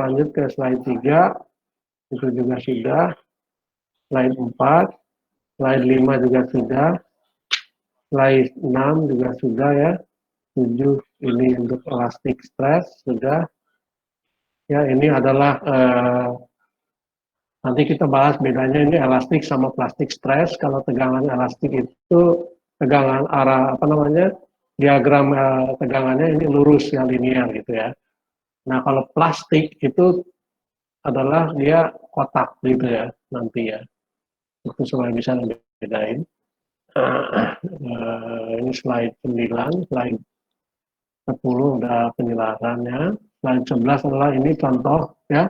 lanjut ke slide 3, itu juga sudah. Slide 4, slide 5 juga sudah. Slide 6 juga sudah ya. 7 ini untuk elastic stress sudah. Ya, ini adalah nanti kita bahas bedanya ini elastik sama plastik stress. Kalau tegangan elastik itu tegangan arah apa namanya? Diagram tegangannya ini lurus ya, linear gitu ya. Nah, kalau plastik itu adalah dia kotak gitu ya nanti ya. Itu supaya bisa bedain. Ini slide 9, slide 10 udah penjelasannya. Slide 11 adalah ini contoh ya.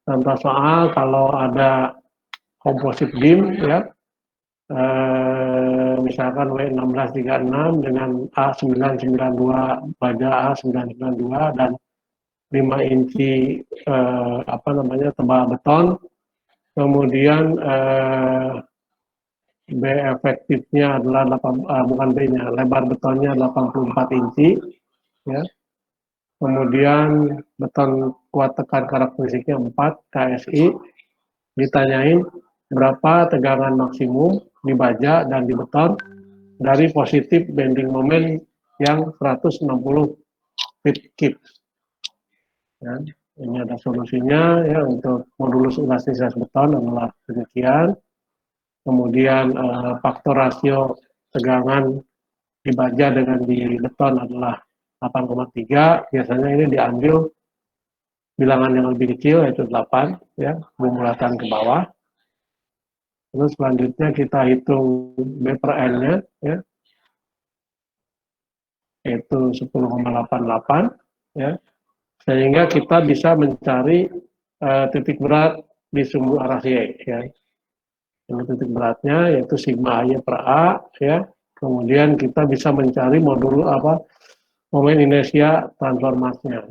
Contoh soal kalau ada komposit beam ya. Misalkan W1636 dengan A992 baja A992 dan 5 inci apa namanya tebal beton, kemudian B efektifnya adalah bukan B-nya, lebar betonnya 84 inci ya. Kemudian beton kuat tekan karakteristiknya 4 KSI, ditanyain berapa tegangan maksimum di baja dan di beton dari positif bending moment yang 160 feet. Ya, ini ada solusinya ya untuk modulus elastisitas beton adalah demikian. Kemudian faktor rasio tegangan di baja dengan di beton adalah 8,3. Biasanya ini diambil bilangan yang lebih kecil yaitu 8 ya, bumulatan ke bawah. Terus selanjutnya kita hitung B per N-nya ya, yaitu 10,88 ya, sehingga kita bisa mencari titik berat di sumbu arah Y ya. Ini titik beratnya yaitu sigma Y per A ya. Kemudian kita bisa mencari modul momen inersia transformasinya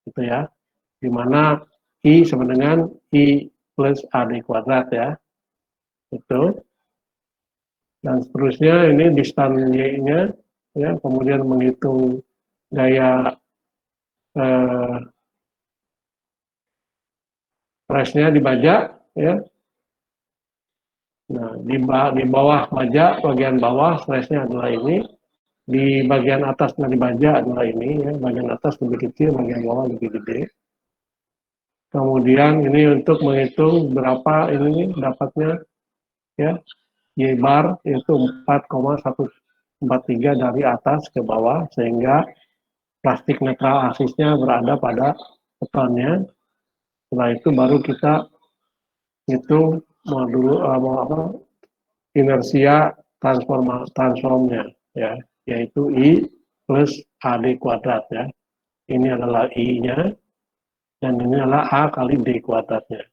gitu ya, di mana I sama dengan I plus AD kuadrat ya. Itu. Dan seterusnya ini distan Y-nya ya, kemudian menghitung gaya press-nya di baja ya. Nah, di bawah baja, bagian bawah stressnya adalah ini, di bagian atas dari baja adalah ini ya, bagian atas lebih kecil, bagian bawah lebih gede. Kemudian ini untuk menghitung berapa ini dapatnya ya, Y bar itu 4,143 dari atas ke bawah, sehingga plastik netral aksisnya berada pada betonnya. Setelah itu baru kita hitung modul inersia transformnya ya, yaitu I plus AD kuadrat ya. Ini adalah I-nya dan ini adalah A kali D kuadratnya.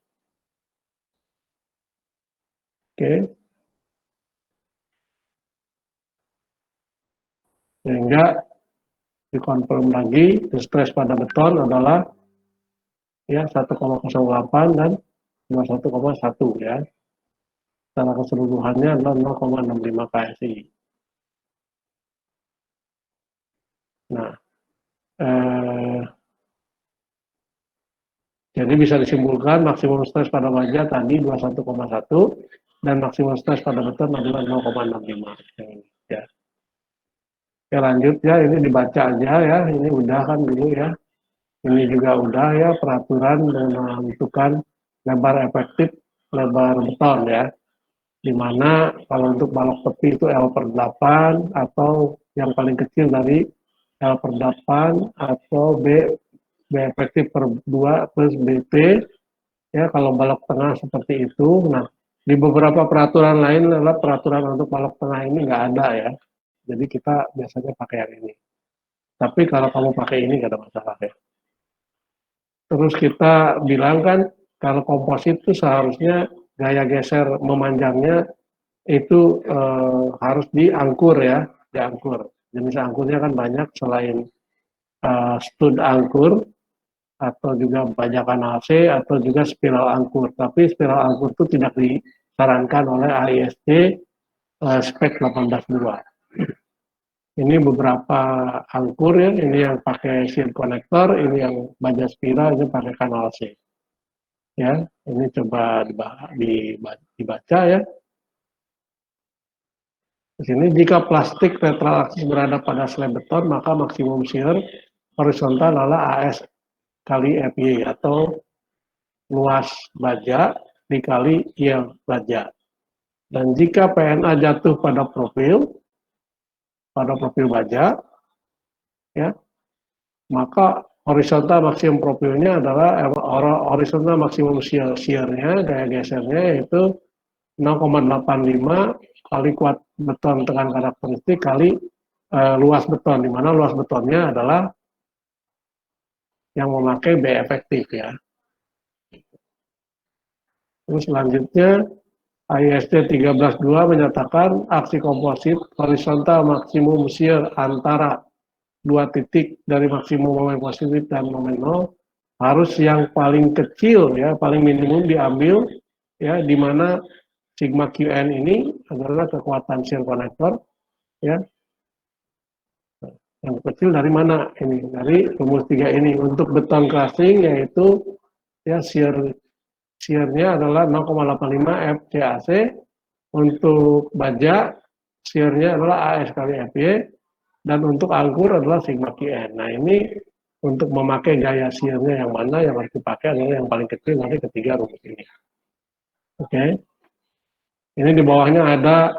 Oke. Sehingga dikonfirm lagi stres pada beton adalah ya 1,08 dan 21,1 ya. Secara keseluruhannya adalah 0,65 KSI. Nah, jadi bisa disimpulkan maksimum stres pada baja tadi 21,1 dan maksimum stres pada beton adalah 0,65. Ya. Oke, lanjut ya, ini dibaca aja ya, ini udah kan dulu ya. Ini juga udah ya, peraturan menentukan lebar efektif lebar beton ya. Dimana kalau untuk balok tepi itu L per 8 atau yang paling kecil dari L per 8 atau B efektif per 2 plus BP ya, kalau balok tengah seperti itu. Nah, di beberapa peraturan lain adalah peraturan untuk balok tengah ini nggak ada ya, jadi kita biasanya pakai yang ini, tapi kalau kamu pakai ini nggak ada masalah ya. Terus kita bilang kan kalau komposit itu seharusnya gaya geser memanjangnya itu harus diangkur ya, diangkur. Jenis angkurnya kan banyak, selain stud angkur atau juga bajakan AC atau juga spiral angkur. Tapi spiral angkur itu tidak disarankan oleh AIST spek 18.2. Ini beberapa angkur ya, ini yang pakai shear konektor, ini yang baja spiral, ini pakai kanal C. Ya, ini coba dibaca ya. Di sini jika plastik netral aksis berada pada slab beton, maka maksimum shear horizontal adalah AS kali FY atau luas baja dikali yield baja. Dan jika PNA jatuh pada profil baja, ya, maka horizontal maksimum profilnya adalah horizontal maksimum shear-nya, gaya gesernya yaitu 0,85 kali kuat beton tekan karakteristik kali luas beton, di mana luas betonnya adalah yang memakai B efektif ya. Terus selanjutnya ISD 13.2 menyatakan aksi komposit horizontal maksimum shear antara dua titik dari maksimum momen positif dan momen nol harus yang paling kecil ya, paling minimum diambil ya, di mana sigma Qn ini adalah kekuatan shear konektor ya. Yang kecil dari mana ini? Dari rumus 3 ini. Untuk beton crushing yaitu ya shear-nya adalah 0,85 FCAC. Untuk baja shear-nya adalah AS kali FY, dan untuk angkur adalah sigma Qn. Nah, ini untuk memakai gaya shear-nya yang mana yang harus dipakai adalah yang paling kecil nanti ketiga rumus ini. Oke. Ini di bawahnya ada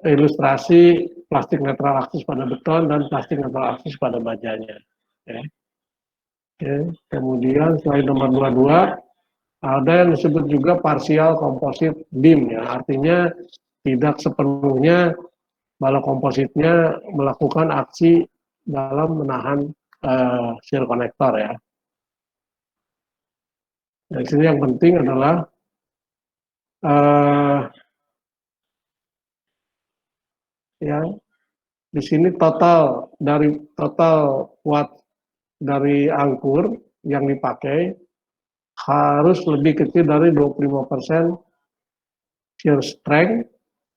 ilustrasi plastik netral aksis pada beton dan plastik netral aksis pada bajanya. Oke. Oke. Kemudian slide nomor 22 ada yang disebut juga partial composite beam ya, artinya tidak sepenuhnya balok kompositnya melakukan aksi dalam menahan shear konektor ya. Di sini yang penting adalah ya di sini total kuat dari angkur yang dipakai harus lebih kecil dari 25% shear strength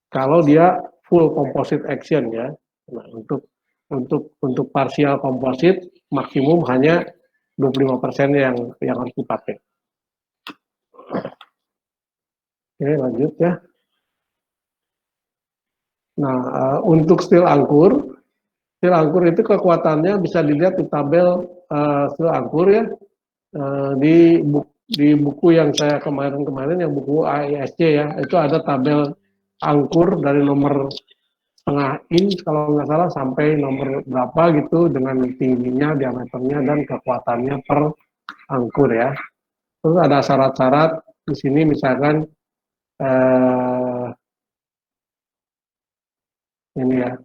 kalau dia full composite action ya. Nah, untuk partial composite maksimum hanya 25% yang harus dipakai. Oke, lanjut ya. Nah, untuk steel angkur itu kekuatannya bisa dilihat di tabel steel angkur ya. Di buku yang saya kemarin yang buku AISC ya, itu ada tabel angkur dari nomor setengah inch kalau nggak salah sampai nomor berapa gitu dengan tingginya, diameternya, dan kekuatannya per angkur ya. Terus ada syarat-syarat di sini misalkan ini ya.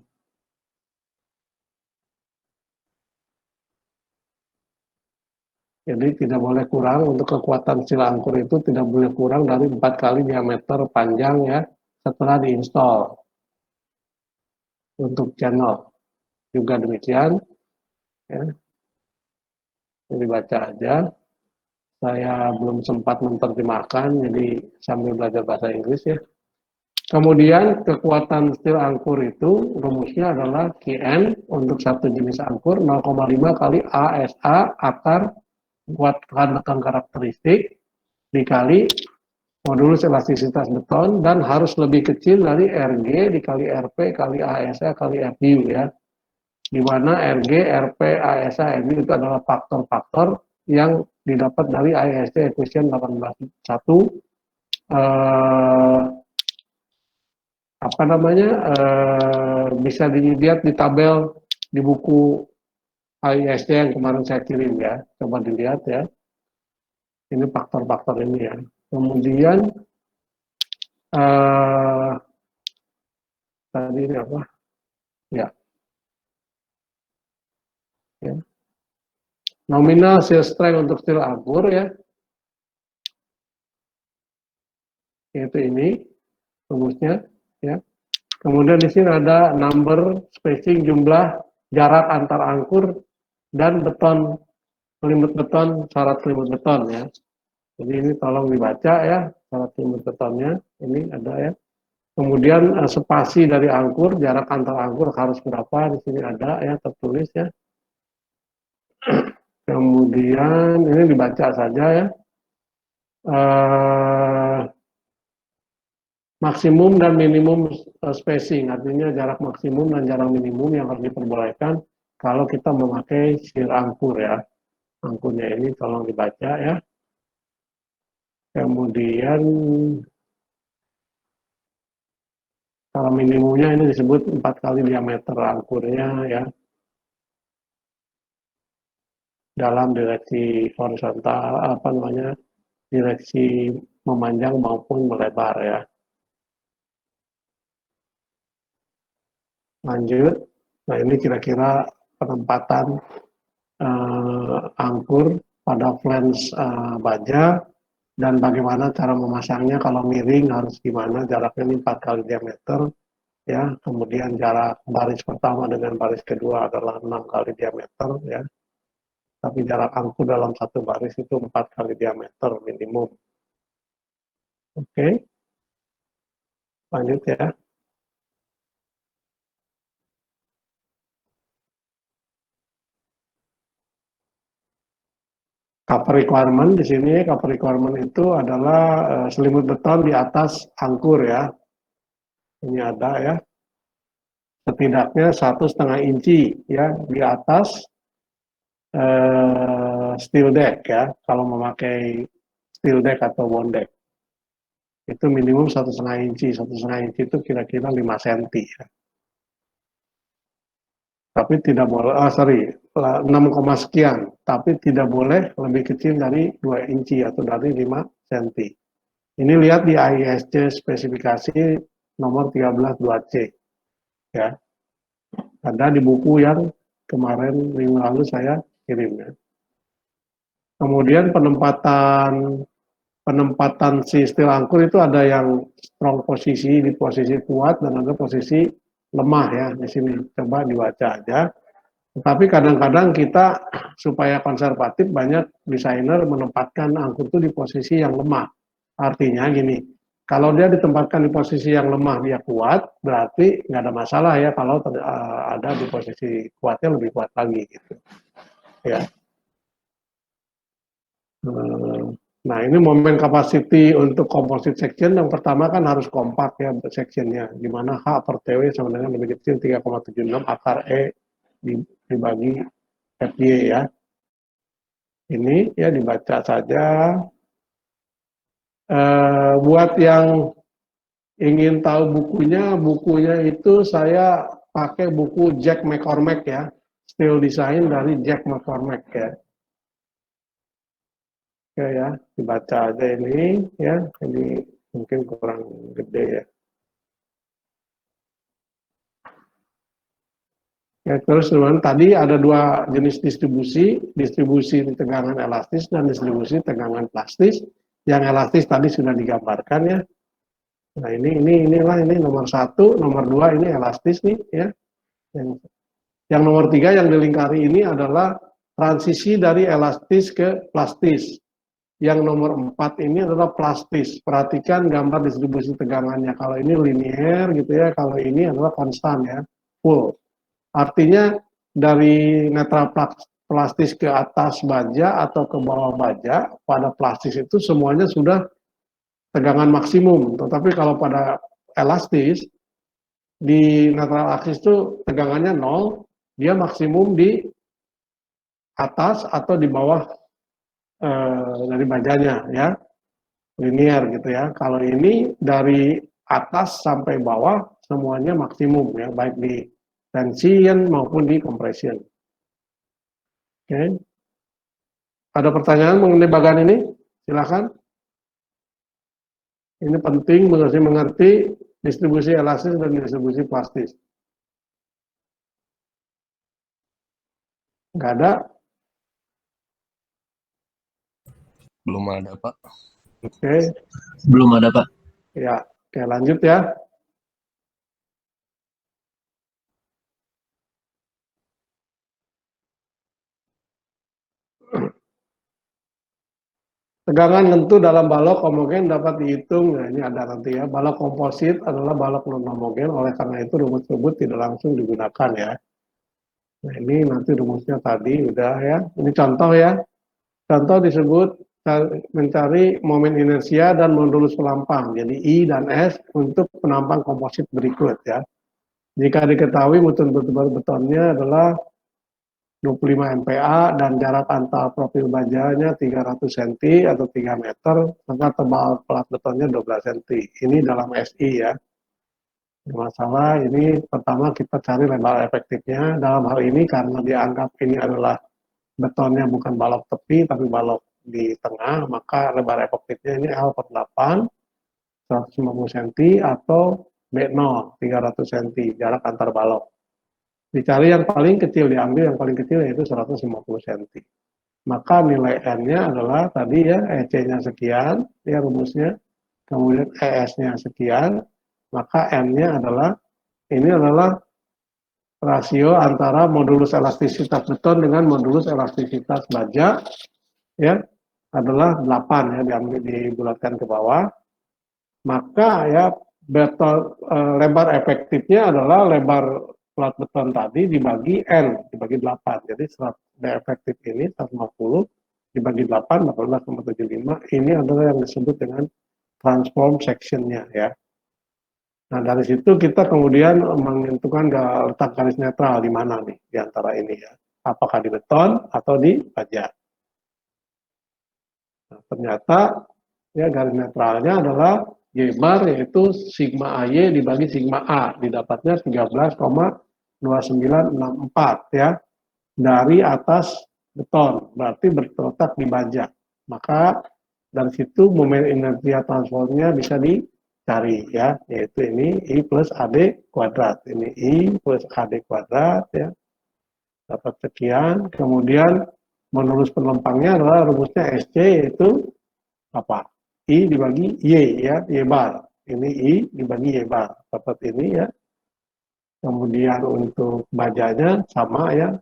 Jadi tidak boleh kurang untuk kekuatan steel angkur itu tidak boleh kurang dari 4 kali diameter panjang ya setelah diinstal. Untuk channel juga demikian ya. Ini dibaca aja. Saya belum sempat menerjemahkan jadi sambil belajar bahasa Inggris ya. Kemudian kekuatan steel angkur itu rumusnya adalah Qn untuk satu jenis angkur 0,5 kali ASA akar kuat beton karakteristik dikali modulus elastisitas beton dan harus lebih kecil dari RG dikali RP kali ASA kali FU ya. Di mana RG, RP, ASA, FU itu adalah faktor-faktor yang didapat dari ISD Equation 18.1 apa namanya bisa dilihat di tabel di buku ISD yang kemarin saya kirim ya, coba dilihat ya, ini faktor-faktor ini ya. Kemudian tadi ini apa ya, ya. Nominal shear strength untuk steel angkur ya, yaitu ini rumusnya ya. Kemudian di sini ada number, spacing, jumlah, jarak antar angkur dan beton, selimut beton, syarat selimut beton ya. Jadi ini tolong dibaca ya, syarat selimut betonnya, ini ada ya. Kemudian spasi dari angkur, jarak antar angkur harus berapa? Di sini ada ya tertulis ya. Kemudian ini dibaca saja ya. Eh, Maksimum dan minimum spacing, artinya jarak maksimum dan jarak minimum yang harus diperbolehkan kalau kita memakai sir angkur ya. Angkurnya ini tolong dibaca ya. Kemudian kalau minimumnya ini disebut 4 kali diameter angkurnya ya, dalam direksi horizontal, apa namanya, direksi memanjang maupun melebar ya. Lanjut. Nah ini kira-kira penempatan angkur pada flange baja dan bagaimana cara memasangnya. Kalau miring harus gimana, jaraknya ini 4 kali diameter ya. Kemudian jarak baris pertama dengan baris kedua adalah 6 kali diameter ya. Tapi jarak angkur dalam satu baris itu 4 kali diameter minimum. Oke, lanjut ya. Cover requirement di sini, cover requirement itu adalah selimut beton di atas angkur ya. Ini ada ya, setidaknya 1,5 inci ya di atas steel deck ya. Kalau memakai steel deck atau bond deck itu minimum 1,5 inci. 1,5 inci itu kira-kira 5 cm ya. Tapi tidak boleh, sorry, 6, sekian, tapi tidak boleh lebih kecil dari 2 inci atau dari 5 cm. Ini lihat di AISC spesifikasi nomor 132C ya. Ada di buku yang kemarin minggu lalu saya kirim ya. Kemudian penempatan si steel angkur itu ada yang strong posisi, di posisi kuat, dan ada posisi lemah ya. Di sini coba dibaca aja. Tetapi kadang-kadang kita supaya konservatif, banyak desainer menempatkan angkur itu di posisi yang lemah. Artinya gini, kalau dia ditempatkan di posisi yang lemah dia kuat, berarti nggak ada masalah ya kalau ada di posisi kuatnya lebih kuat lagi gitu. Ya. Nah ini momen capacity untuk composite section, yang pertama kan harus kompak ya sectionnya, di mana H per TW sama dengan lebih kecil 3,76 akar E dibagi FY ya. Ini ya dibaca saja. Buat yang ingin tahu bukunya itu saya pakai buku Jack McCormack ya, Steel Design dari Jack McCormack ya. Oke ya, dibaca aja ini ya, ini mungkin kurang gede ya. Ya, terus teman, tadi ada dua jenis distribusi, distribusi tegangan elastis dan distribusi tegangan plastis. Yang elastis tadi sudah digambarkan ya. Nah ini nomor 1, nomor 2 ini elastis nih ya. Yang nomor 3 yang dilingkari ini adalah transisi dari elastis ke plastis. Yang nomor 4 ini adalah plastis. Perhatikan gambar distribusi tegangannya. Kalau ini linear gitu ya, kalau ini adalah konstan ya, full. Artinya dari netral plastis ke atas baja atau ke bawah baja, pada plastis itu semuanya sudah tegangan maksimum. Tetapi kalau pada elastis, di netral aksis itu tegangannya 0, dia maksimum di atas atau di bawah dari bajanya ya, linear gitu ya. Kalau ini dari atas sampai bawah semuanya maksimum ya, baik di tension maupun di compression. Oke. Ada pertanyaan mengenai bagian ini? Silakan. Ini penting mengerti distribusi elastis dan distribusi plastis. Nggak ada? Belum ada, Pak. Oke. Belum ada, Pak. Ya, oke lanjut ya. Tegangan lentur dalam balok homogen dapat dihitung, nah ini ada nanti ya, balok komposit adalah balok non homogen, oleh karena itu rumus tersebut tidak langsung digunakan ya. Nah ini nanti rumusnya tadi udah ya, ini contoh ya, contoh disebut mencari momen inersia dan modulus pelampang, jadi I dan S untuk penampang komposit berikut ya. Jika diketahui mutu betonnya adalah 25 MPa dan jarak antar profil bajanya 300 cm atau 3 meter, maka tebal pelat betonnya 12 cm. Ini dalam SI ya. Masalah ini pertama kita cari lebar efektifnya. Dalam hal ini karena dianggap ini adalah betonnya bukan balok tepi tapi balok di tengah, maka lebar efektifnya ini L per 8, 150 cm atau B0, 300 cm, jarak antar balok. Dicari yang paling kecil, diambil yang paling kecil yaitu 150 cm. Maka nilai N-nya adalah tadi ya, EC-nya sekian, ya rumusnya, kemudian ES-nya sekian, maka N-nya adalah, ini adalah rasio antara modulus elastisitas beton dengan modulus elastisitas baja, ya, adalah 8 ya, diambil dibulatkan ke bawah. Maka ya, beton, lebar efektifnya adalah lebar pelat beton tadi dibagi N, dibagi 8. Jadi efektif ini 150 dibagi 8, 18,75. Ini adalah yang disebut dengan transform section-nya ya. Nah dari situ kita kemudian menentukan letak garis netral di mana nih di antara ini ya. Apakah di beton atau di baja. Nah, ternyata ya garis netralnya adalah Y bar yaitu sigma AY dibagi sigma A, didapatnya 13,2964 ya, dari atas beton, berarti berterletak di baja. Maka dari situ momen inersia transformnya bisa dicari ya, yaitu ini I plus AD kuadrat, ini I plus AD kuadrat ya, dapat sekian, kemudian menurut pelempangnya adalah rumusnya SC yaitu apa? I dibagi Y ya, Y bar. Ini I dibagi Y bar. Dapat ini ya. Kemudian untuk bajanya sama ya.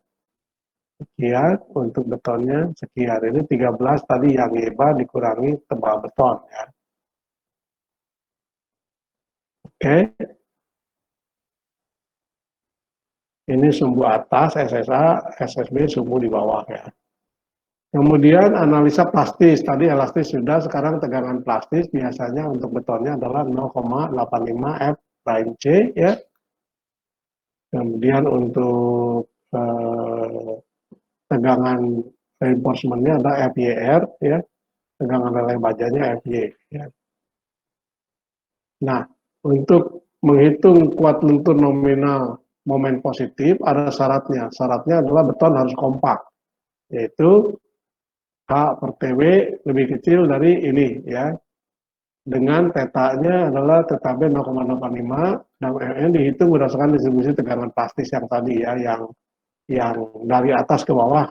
Sekian, untuk betonnya sekian. Ini 13 tadi yang Y bar dikurangi tebal beton ya. Oke. Ini sumbu atas SSA, SSB sumbu di bawah ya. Kemudian analisa plastis, tadi elastis sudah, sekarang tegangan plastis biasanya untuk betonnya adalah 0,85 F prime C ya. Kemudian untuk tegangan reinforcementnya ada FYR ya, tegangan relay bajanya FY ya. Nah, untuk menghitung kuat lentur nominal momen positif ada syaratnya. Syaratnya adalah beton harus kompak, yaitu H per TW lebih kecil dari ini ya. Dengan tetanya adalah theta B 0,85 dan MN dihitung berdasarkan distribusi tegangan plastis yang tadi ya, yang dari atas ke bawah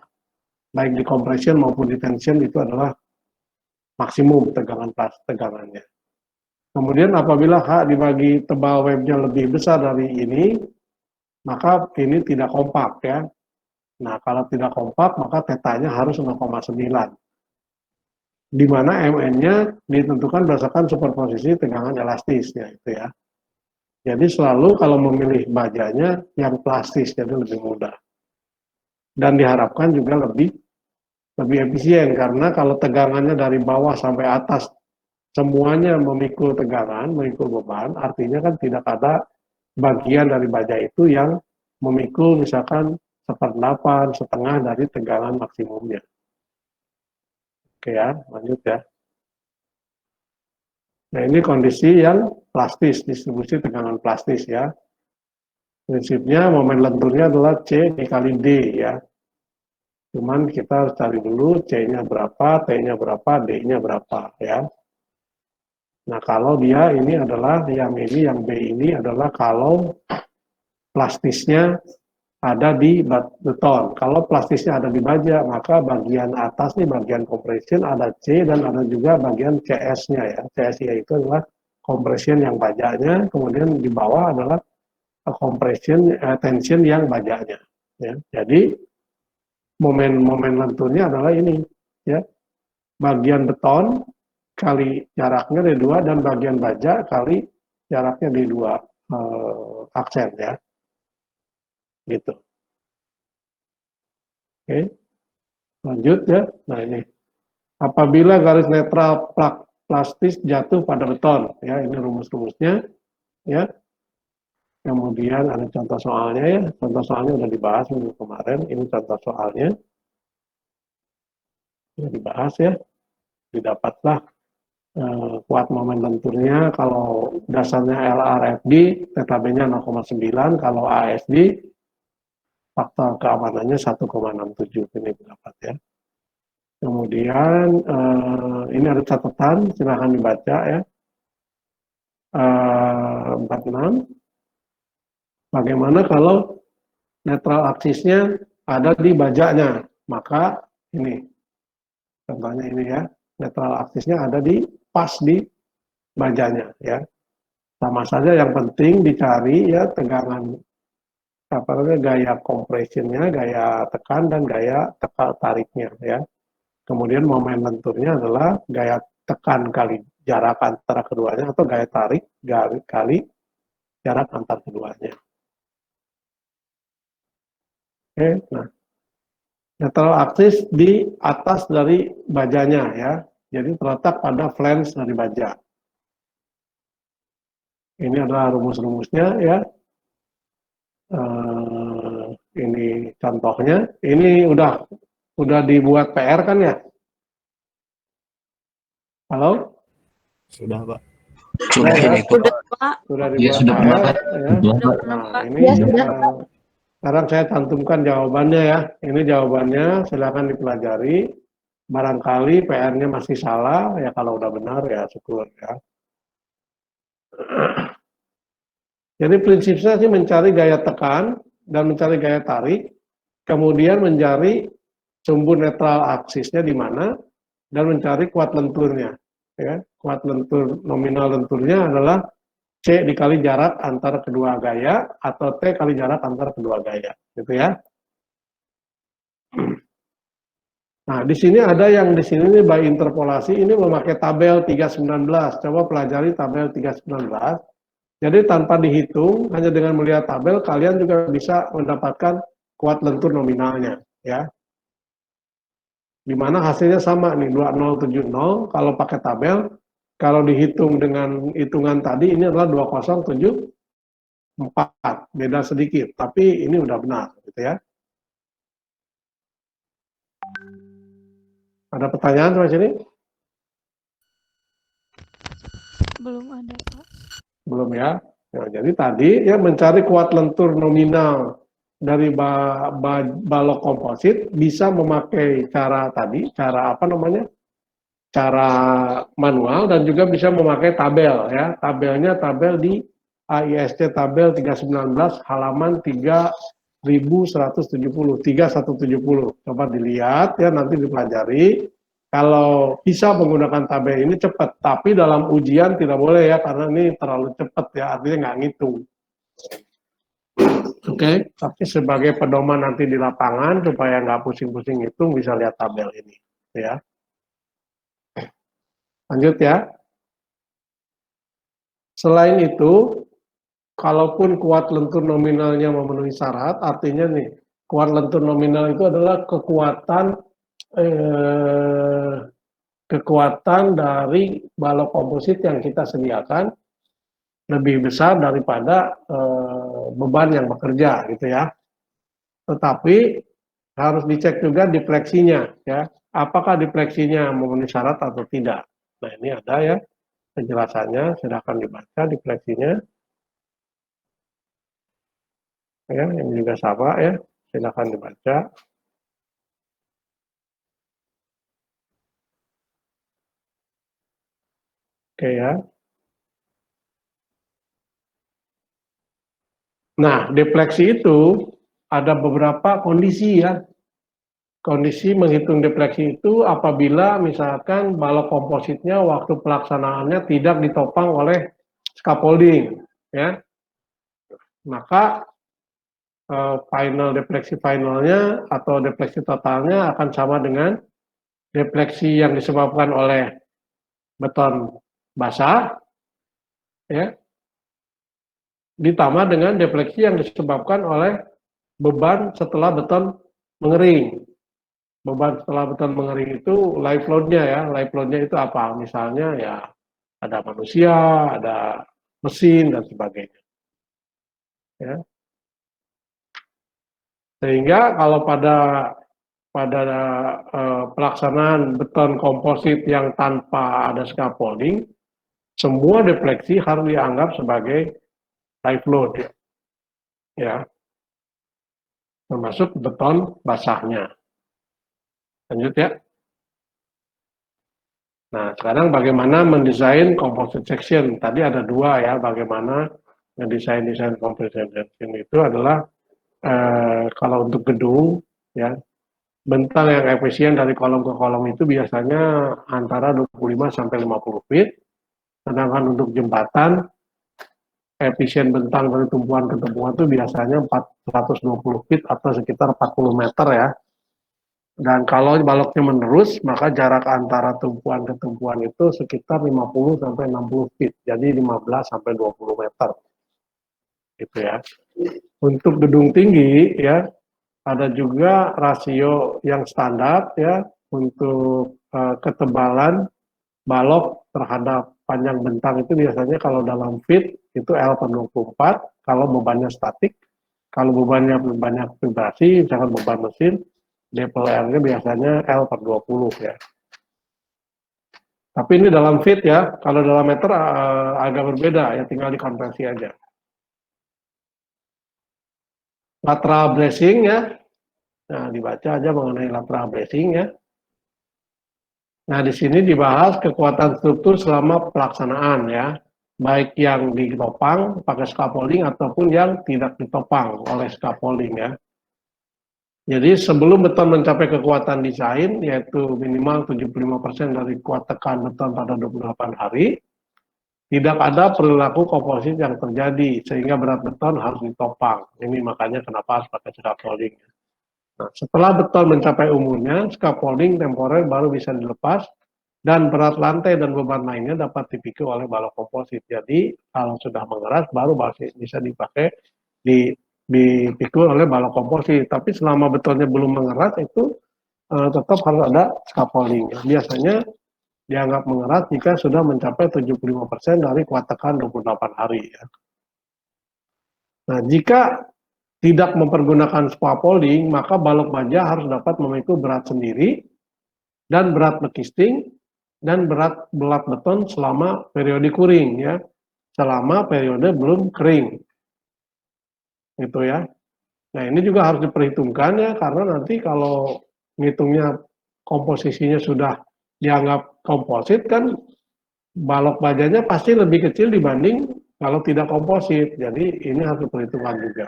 baik di compression maupun di tension itu adalah maksimum tegangannya. Kemudian apabila H dibagi tebal webnya lebih besar dari ini, maka ini tidak kompak ya. Nah, kalau tidak kompak maka tetanya harus 0,9. Di mana MN-nya ditentukan berdasarkan superposisi tegangan elastis ya, itu ya. Jadi selalu kalau memilih bajanya yang plastis jadi lebih mudah. Dan diharapkan juga lebih efisien karena kalau tegangannya dari bawah sampai atas semuanya memikul tegangan, memikul beban, artinya kan tidak ada bagian dari baja itu yang memikul misalkan 1/8, setengah dari tegangan maksimumnya. Oke ya, lanjut ya. Nah ini kondisi yang plastis, distribusi tegangan plastis ya. Prinsipnya momen lenturnya adalah C dikali D ya. Cuman kita harus cari dulu C-nya berapa, T-nya berapa, D-nya berapa ya. Nah kalau dia ini adalah yang B ini adalah kalau plastisnya ada di beton. Kalau plastisnya ada di baja, maka bagian atas nih, bagian compression ada C dan ada juga bagian CS-nya ya. CS-nya itu adalah compression yang bajanya, kemudian di bawah adalah compression tension yang bajanya. Ya. Jadi momen lenturnya adalah ini, ya. bagian beton kali jaraknya D2 dan bagian baja kali jaraknya D2 aksen ya. Gitu. Oke. Lanjut ya. Nah ini. Apabila garis netral plastis jatuh pada beton, ya ini rumus-rumusnya ya. Kemudian ada contoh soalnya ya. Contoh soalnya udah dibahas minggu kemarin. Ini contoh soalnya. Sudah dibahas ya. Didapatlah kuat momen lenturnya kalau dasarnya LRFD, TKB-nya 0,9, kalau ASD faktor keamanannya 1,67 ini dapat ya. Kemudian ini ada catatan, silahkan dibaca ya. 46. Bagaimana kalau netral aksisnya ada di bajanya? Maka ini, contohnya ini ya, netral aksisnya ada di pas di bajanya ya. Sama saja yang penting dicari ya tegangan apa namanya gaya compressionnya, gaya tekan dan gaya tariknya ya. Kemudian momen lenturnya adalah gaya tekan kali jarak antara keduanya atau gaya tarik kali jarak antar keduanya. Oke, nah netral aksis di atas dari bajanya ya. Jadi terletak pada flange dari baja. Ini adalah rumus-rumusnya ya. Ini contohnya. Ini udah dibuat PR kan ya? Halo? Sudah, Pak. Sudah ya? Ini, Sudah, Pak. Sudah Iya, dibuat sudah pernah, PR Pak. ya. Sudah, Pak. Nah, ini Ya, sudah. sekarang saya cantumkan jawabannya ya. Ini jawabannya, silakan dipelajari. Barangkali PR-nya masih salah, ya kalau udah benar ya syukur ya. Jadi prinsipnya sih mencari gaya tekan dan mencari gaya tarik, kemudian mencari sumbu netral aksisnya di mana, dan mencari kuat lenturnya. Ya, kuat lentur nominal lenturnya adalah C dikali jarak antara kedua gaya atau T kali jarak antara kedua gaya, gitu ya. Nah, di sini ada yang di sini nih by interpolasi ini memakai tabel 319. Coba pelajari tabel 319. Jadi tanpa dihitung, hanya dengan melihat tabel kalian juga bisa mendapatkan kuat lentur nominalnya, ya. Di mana hasilnya sama nih 2070 kalau pakai tabel, kalau dihitung dengan hitungan tadi ini adalah 2074, beda sedikit, tapi ini udah benar gitu ya. Ada pertanyaan sampai sini? Belum ada, Pak. Belum ya. Nah, jadi tadi ya mencari kuat lentur nominal dari balok komposit bisa memakai cara tadi, cara apa namanya? Cara manual dan juga bisa memakai tabel ya. Tabelnya tabel di AISC tabel 319 halaman 3170. Coba dilihat ya nanti dipelajari. Kalau bisa menggunakan tabel ini cepat, tapi dalam ujian tidak boleh ya karena ini terlalu cepat ya, artinya nggak ngitung. Oke, tapi sebagai pedoman nanti di lapangan supaya nggak pusing-pusing hitung bisa lihat tabel ini ya. Lanjut ya. Selain itu, kalaupun kuat lentur nominalnya memenuhi syarat, artinya nih, kuat lentur nominal itu adalah kekuatan dari balok komposit yang kita sediakan lebih besar daripada beban yang bekerja gitu ya. Tetapi harus dicek juga defleksinya ya. Apakah defleksinya memenuhi syarat atau tidak. Nah, ini ada ya penjelasannya, silakan dibaca defleksinya. Ya, ini juga sama ya, silakan dibaca. Oke ya. Nah, defleksi itu ada beberapa kondisi ya. Kondisi menghitung defleksi itu apabila misalkan balok kompositnya waktu pelaksanaannya tidak ditopang oleh scaffolding ya. Maka final defleksi finalnya atau defleksi totalnya akan sama dengan defleksi yang disebabkan oleh beton basah, ya, ditambah dengan defleksi yang disebabkan oleh beban setelah beton mengering. Beban setelah beton mengering itu live load-nya ya. Live load-nya itu apa? Misalnya ya ada manusia, ada mesin dan sebagainya. Ya. Sehingga kalau pada pelaksanaan beton komposit yang tanpa ada scaffolding, semua defleksi harus dianggap sebagai live load, ya, termasuk beton basahnya. Lanjut ya. Nah, sekarang bagaimana mendesain composite section? Tadi ada dua ya, bagaimana mendesain composite section itu adalah kalau untuk gedung, ya, bentang yang efisien dari kolom ke kolom itu biasanya antara 25 sampai 50 feet. Sedangkan untuk jembatan, efisien bentang dari tumpuan ke tumpuan itu biasanya 420 feet atau sekitar 40 meter ya. Dan kalau baloknya menerus, maka jarak antara tumpuan ke tumpuan itu sekitar 50 sampai 60 feet. Jadi 15 sampai 20 meter. Gitu ya. Untuk gedung tinggi ya, ada juga rasio yang standar ya untuk ketebalan balok terhadap panjang bentang itu biasanya kalau dalam feet itu L/24 kalau bebannya statik. Kalau bebannya banyak vibrasi, misalkan beban mesin, DPL-nya biasanya L/20 ya. Tapi ini dalam feet ya, kalau dalam meter agak berbeda ya, tinggal dikonversi aja. Lateral bracing ya, nah dibaca aja mengenai lateral bracing ya. Nah di sini dibahas kekuatan struktur selama pelaksanaan ya, baik yang ditopang pakai scaffolding ataupun yang tidak ditopang oleh scaffolding ya. Jadi sebelum beton mencapai kekuatan desain, yaitu minimal 75% dari kuat tekan beton pada 28 hari, tidak ada perilaku komposit yang terjadi, sehingga berat beton harus ditopang. Ini makanya kenapa harus pakai scaffolding. Nah, setelah beton mencapai umurnya, scaffolding temporer baru bisa dilepas, dan berat lantai dan beban lainnya dapat dipikul oleh balok komposit. Jadi, kalau sudah mengeras, baru bisa dipakai dipikul oleh balok komposit. Tapi selama betonnya belum mengeras itu tetap harus ada scaffolding. Biasanya dianggap mengeras jika sudah mencapai 75% dari kuat tekan 28 hari. Ya. Nah, jika tidak mempergunakan scaffolding, maka balok baja harus dapat memikul berat sendiri dan berat bekisting dan berat beton selama periode kuring ya. Selama periode belum kering. Gitu ya. Nah, ini juga harus diperhitungkan ya, karena nanti kalau ngitungnya komposisinya sudah dianggap komposit kan, balok bajanya pasti lebih kecil dibanding kalau tidak komposit. Jadi ini harus diperhitungkan juga.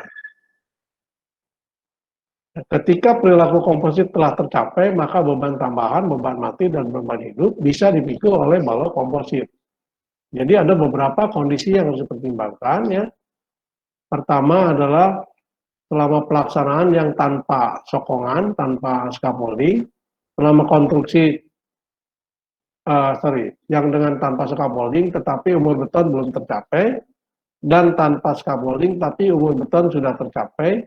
Ketika perilaku komposit telah tercapai, maka beban tambahan, beban mati, dan beban hidup bisa dipikul oleh balok komposit. Jadi ada beberapa kondisi yang harus dipertimbangkan ya. Pertama adalah selama pelaksanaan yang tanpa sokongan, tanpa scaffolding, selama konstruksi, yang dengan tanpa scaffolding, tetapi umur beton belum tercapai, dan tanpa scaffolding, tapi umur beton sudah tercapai.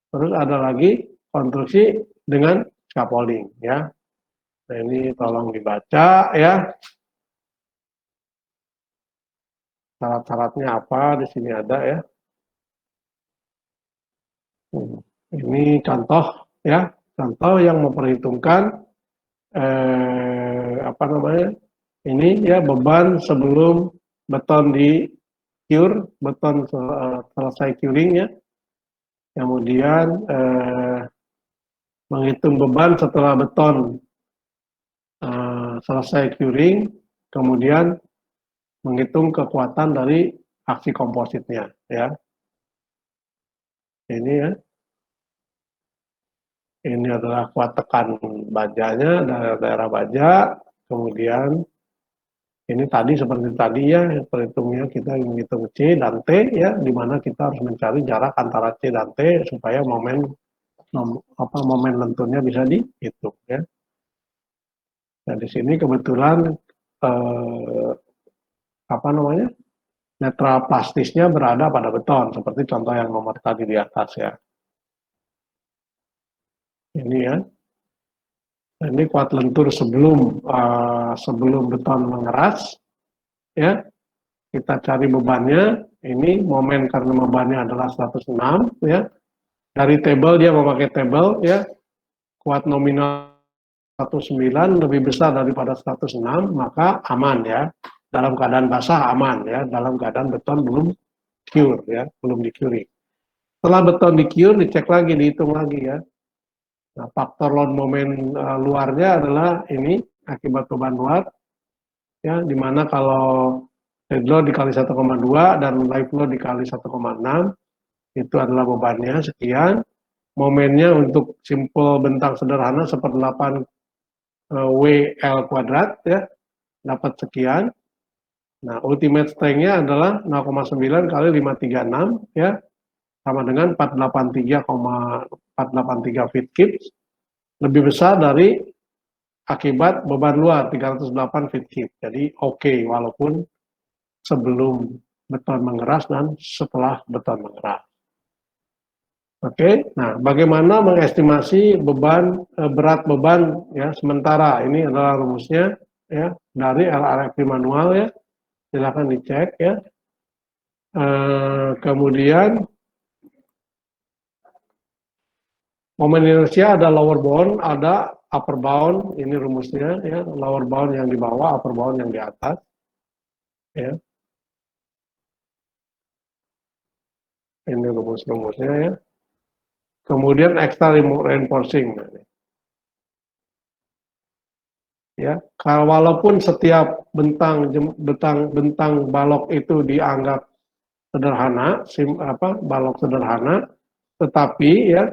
Terus ada lagi konstruksi dengan scaffolding, ya. Nah ini tolong dibaca ya. Syarat-syaratnya apa di sini ada ya. Ini contoh ya, contoh yang memperhitungkan apa namanya? Ini ya beban sebelum beton di cure, beton selesai curing ya. Kemudian menghitung beban setelah beton selesai curing, kemudian menghitung kekuatan dari aksi kompositnya ya. Ini ya. Ini adalah kuat tekan bajanya, daerah baja, kemudian ini tadi seperti tadi ya, perhitungnya kita menghitung C dan T ya, di mana kita harus mencari jarak antara C dan T supaya momen lenturnya bisa dihitung ya. Nah, di sini kebetulan apa namanya? Netral plastisnya berada pada beton, seperti contoh yang nomor tadi di atas ya. Ini ya. Nah, ini kuat lentur sebelum beton mengeras, ya. Kita cari bebannya. Ini momen karena bebannya adalah 106, ya. Dari tabel dia memakai tabel, ya. Kuat nominal 109 lebih besar daripada 106, maka aman ya. Dalam keadaan basah aman ya. Dalam keadaan beton belum cure ya, belum di curing. Setelah beton di cure, dicek lagi, dihitung lagi ya. Nah, faktor load moment luarnya adalah ini akibat beban luar, ya, dimana kalau dead load dikali 1,2 dan live load dikali 1,6 itu adalah bebannya sekian. Momennya untuk simpel bentang sederhana seperdelapan WL kuadrat ya, dapat sekian. Nah, ultimate strength-nya adalah 0,9 kali 536 ya, sama dengan 483,483 feet cubes, lebih besar dari akibat beban luar 308 feet cube. Jadi oke, walaupun sebelum beton mengeras dan setelah beton mengeras. Oke, nah bagaimana mengestimasi berat beban ya sementara? Ini adalah rumusnya ya dari LRFP manual ya. Silakan dicek ya. Kemudian momen inersia ada lower bound, ada upper bound. Ini rumusnya ya, lower bound yang di bawah, upper bound yang di atas. Ya. Ini rumus-rumusnya ya. Kemudian extra reinforcing. Ya, walaupun setiap bentang balok itu dianggap sederhana, balok sederhana, tetapi ya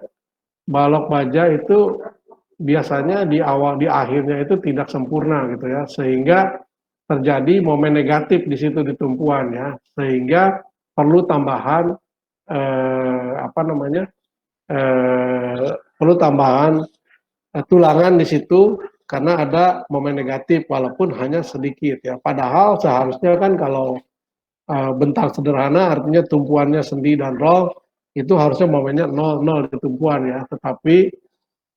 balok baja itu biasanya di akhirnya itu tidak sempurna gitu ya, sehingga terjadi momen negatif di situ di tumpuan ya, sehingga perlu tambahan perlu tambahan tulangan di situ karena ada momen negatif walaupun hanya sedikit ya. Padahal seharusnya kan kalau bentang sederhana artinya tumpuannya sendi dan roll itu harusnya momennya 0 di tumpuan ya. Tetapi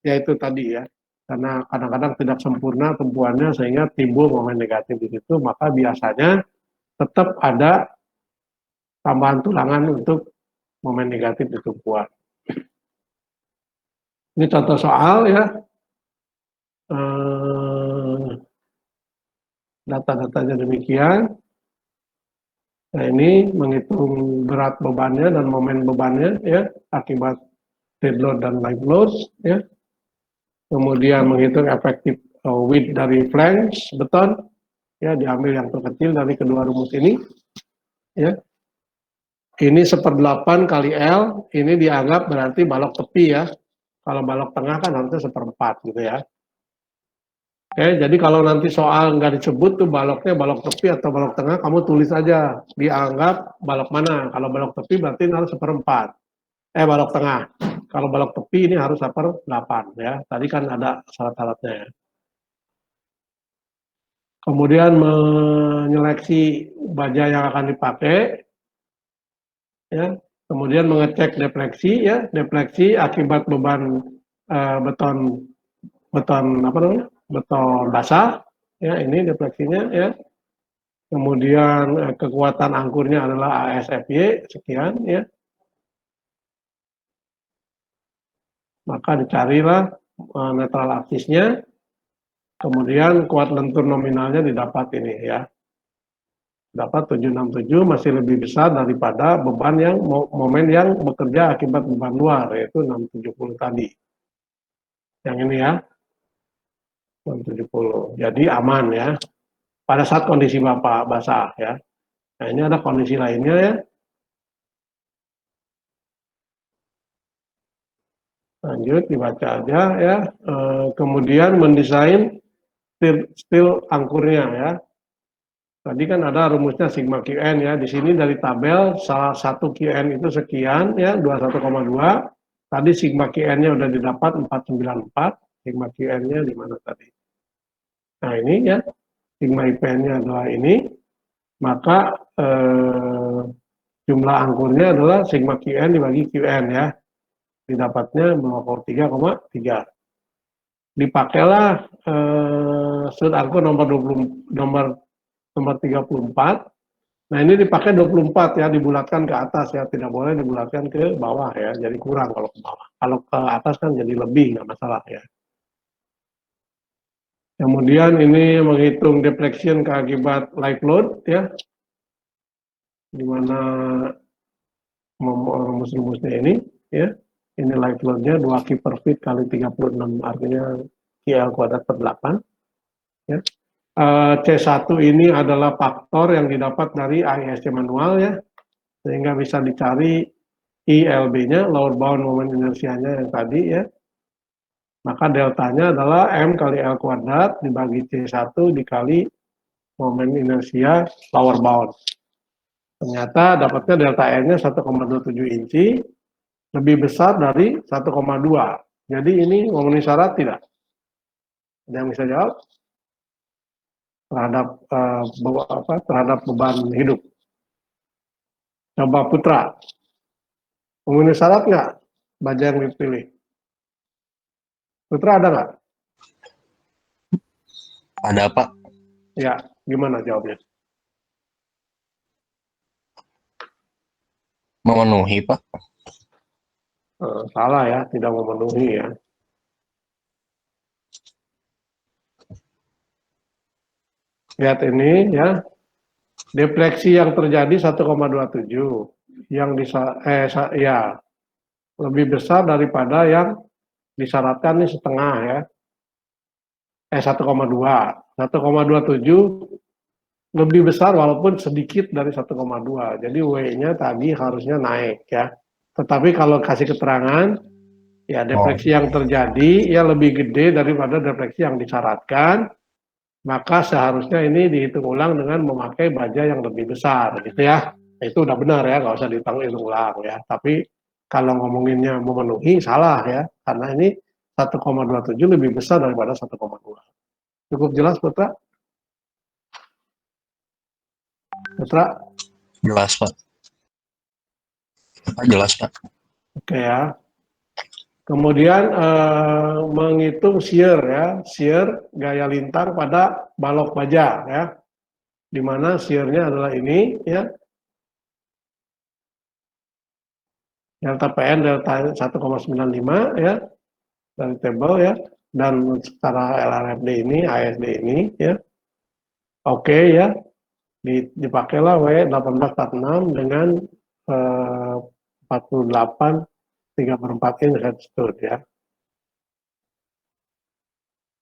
ya itu tadi ya. Karena kadang-kadang tidak sempurna tumpuannya sehingga timbul momen negatif di situ, maka biasanya tetap ada tambahan tulangan untuk momen negatif di tumpuan. Ini contoh soal ya. Data-datanya demikian. Nah, ini menghitung berat bebannya dan momen bebannya ya akibat dead load dan live load ya. Kemudian menghitung efektif width dari flange beton ya, diambil yang terkecil dari kedua rumus ini ya. Ini 1/8 kali L, ini dianggap berarti balok tepi ya. Kalau balok tengah kan harusnya 1/4 gitu ya. Oke, jadi kalau nanti soal nggak disebut tuh baloknya balok tepi atau balok tengah, kamu tulis aja dianggap balok mana. Kalau balok tepi berarti harus 1/4. Balok tengah. Kalau balok tepi ini harus 1/8 ya. Tadi kan ada syarat-syaratnya ya. Kemudian menyeleksi baja yang akan dipakai, ya. Kemudian mengecek defleksi ya, defleksi akibat beban beton beton basah ya, ini defleksinya ya. Kemudian kekuatan angkurnya adalah ASFY sekian ya. Maka dicarilah netral aksisnya. Kemudian kuat lentur nominalnya didapat ini ya. Dapat 767 masih lebih besar daripada beban yang momen yang bekerja akibat beban luar yaitu 670 tadi. Yang ini ya. 670. Jadi aman ya. Pada saat kondisi Bapak basah ya. Nah, ini ada kondisi lainnya ya. Lanjut dibaca aja ya. Kemudian mendesain steel angkurnya ya. Tadi kan ada rumusnya sigma QN ya. Di sini dari tabel salah satu QN itu sekian ya, 21,2. Tadi sigma QN-nya udah didapat 494. Sigma QN-nya di mana tadi? Nah ini ya, sigma IPN-nya adalah ini, maka jumlah angkurnya adalah sigma QN dibagi QN ya, didapatnya 2,3,3. Dipakailah sudut angkur nomor 34. Nah ini dipakai 24 ya, dibulatkan ke atas ya, tidak boleh dibulatkan ke bawah ya, jadi kurang kalau ke bawah. Kalau ke atas kan jadi lebih, nggak masalah ya. Kemudian ini menghitung deflection keakibat live load ya, di mana rumus-rumusnya ini ya. Ini live load-nya 2 Q per feet kali 36, artinya QL kuadrat per 8 ya. C1 ini adalah faktor yang didapat dari ISC manual ya, sehingga bisa dicari ILB-nya, lower bound moment inersianya yang tadi ya. Maka deltanya adalah M kali L kuadrat dibagi C1 dikali moment inersia lower bound. Ternyata dapatnya delta N-nya 1,27 inci, lebih besar dari 1,2. Jadi ini memenuhi syarat tidak? Ada yang bisa jawab? Terhadap beban hidup. Coba Putra, memenuhi syarat nggak baja yang dipilih? Putra ada nggak? Ada, Pak. Ya, gimana jawabnya? Memenuhi, Pak. Salah ya, tidak memenuhi ya. Lihat ini ya, defleksi yang terjadi 1,27, yang ya lebih besar daripada yang disyaratkan ini setengah ya. 1,2. 1,27 lebih besar walaupun sedikit dari 1,2. Jadi W-nya tadi harusnya naik ya. Tetapi kalau kasih keterangan, ya defleksi yang terjadi ya lebih gede daripada defleksi yang disyaratkan, maka seharusnya ini dihitung ulang dengan memakai baja yang lebih besar gitu ya. Itu udah benar ya, nggak usah hitung ulang ya. Tapi kalau ngomonginnya memenuhi salah ya, karena ini 1,27 lebih besar daripada 1,2. Cukup jelas Putra? Putra? Jelas, Pak. Jelas, Pak. Oke ya. Kemudian menghitung shear ya, shear gaya lintang pada balok baja ya, di mana shear-nya adalah ini ya, delta PN delta 1,95 ya dari table ya, dan secara LRFD ini, ASD ini ya, oke ya, dipakailah W1846 dengan 48 3/4 inch headstood ya.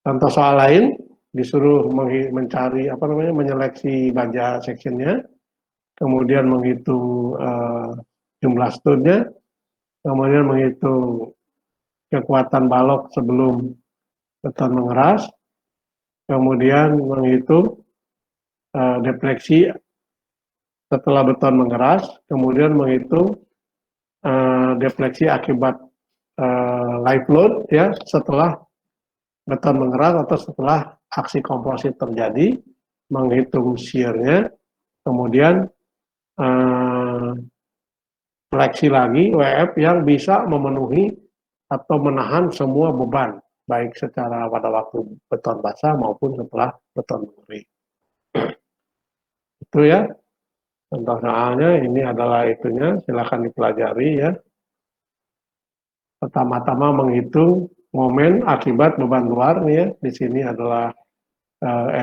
Contoh soal lain, disuruh mencari menyeleksi baja sectionnya, kemudian menghitung jumlah studnya, kemudian menghitung kekuatan balok sebelum beton mengeras, kemudian menghitung defleksi setelah beton mengeras, kemudian menghitung defleksi akibat live load ya setelah beton mengeras atau setelah aksi komposit terjadi, menghitung shear-nya, kemudian seleksi lagi WF yang bisa memenuhi atau menahan semua beban, baik secara pada waktu beton basah maupun setelah beton mengering. Itu ya, contoh soalnya ini adalah itunya, silakan dipelajari ya. Pertama-tama menghitung momen akibat beban luar nih ya. Di sini adalah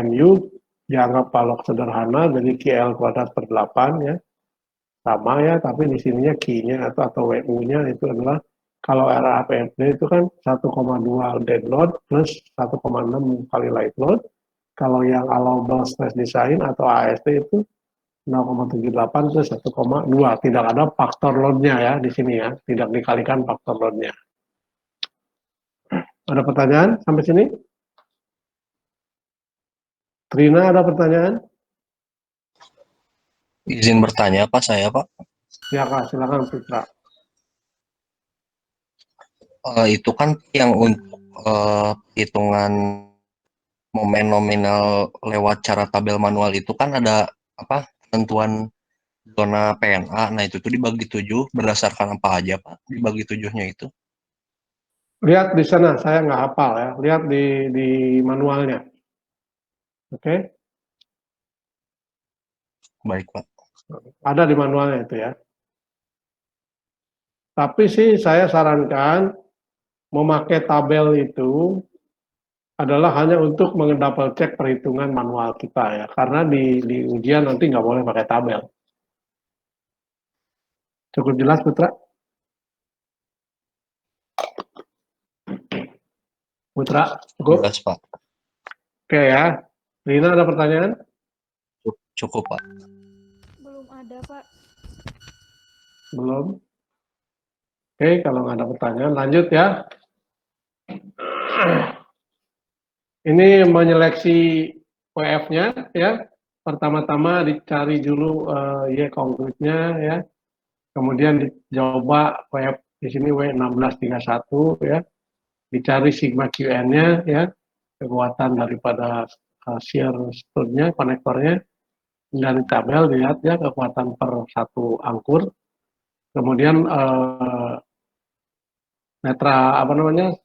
MU, dianggap balok sederhana, jadi QL kuadrat per 8 ya. Sama ya, tapi di sininya Q-nya atau WU-nya itu adalah kalau RAPFD itu kan 1,2 dead load plus 1,6 kali light load. Kalau yang allowable stress design atau AST itu 0,78 plus 1,2. Tidak ada faktor load-nya ya di sini ya, tidak dikalikan faktor load-nya. Ada pertanyaan sampai sini? Trina ada pertanyaan? Izin bertanya, Pak, saya, Pak. Ya Kak, silakan Putra. Itu kan yang untuk hitungan momen nominal lewat cara tabel manual itu kan ada apa tentuan zona PNA. Nah itu tuh dibagi 7 berdasarkan apa aja Pak? Dibagi 7-nya itu. Lihat di sana, saya nggak hafal ya. Lihat di manualnya. Oke, Baik Pak. ada di manualnya itu ya. Tapi sih saya sarankan memakai tabel itu adalah hanya untuk mengedouble cek perhitungan manual kita ya. Karena di ujian nanti nggak boleh pakai tabel. Cukup jelas, Putra? Putra, cukup? Jelas Pak. Oke ya. Rina ada pertanyaan? Cukup Pak. Belum ada, Pak. Belum? Oke, kalau nggak ada pertanyaan, lanjut ya. Ini menyeleksi WF-nya ya. Pertama-tama dicari dulu Y konkretnya ya. Kemudian dicoba WF di sini W1631 ya. Dicari sigma QN-nya ya. Kekuatan daripada shear stud-nya, konektornya. Dari tabel dilihat ya kekuatan per satu angkur. Kemudian netra apa namanya?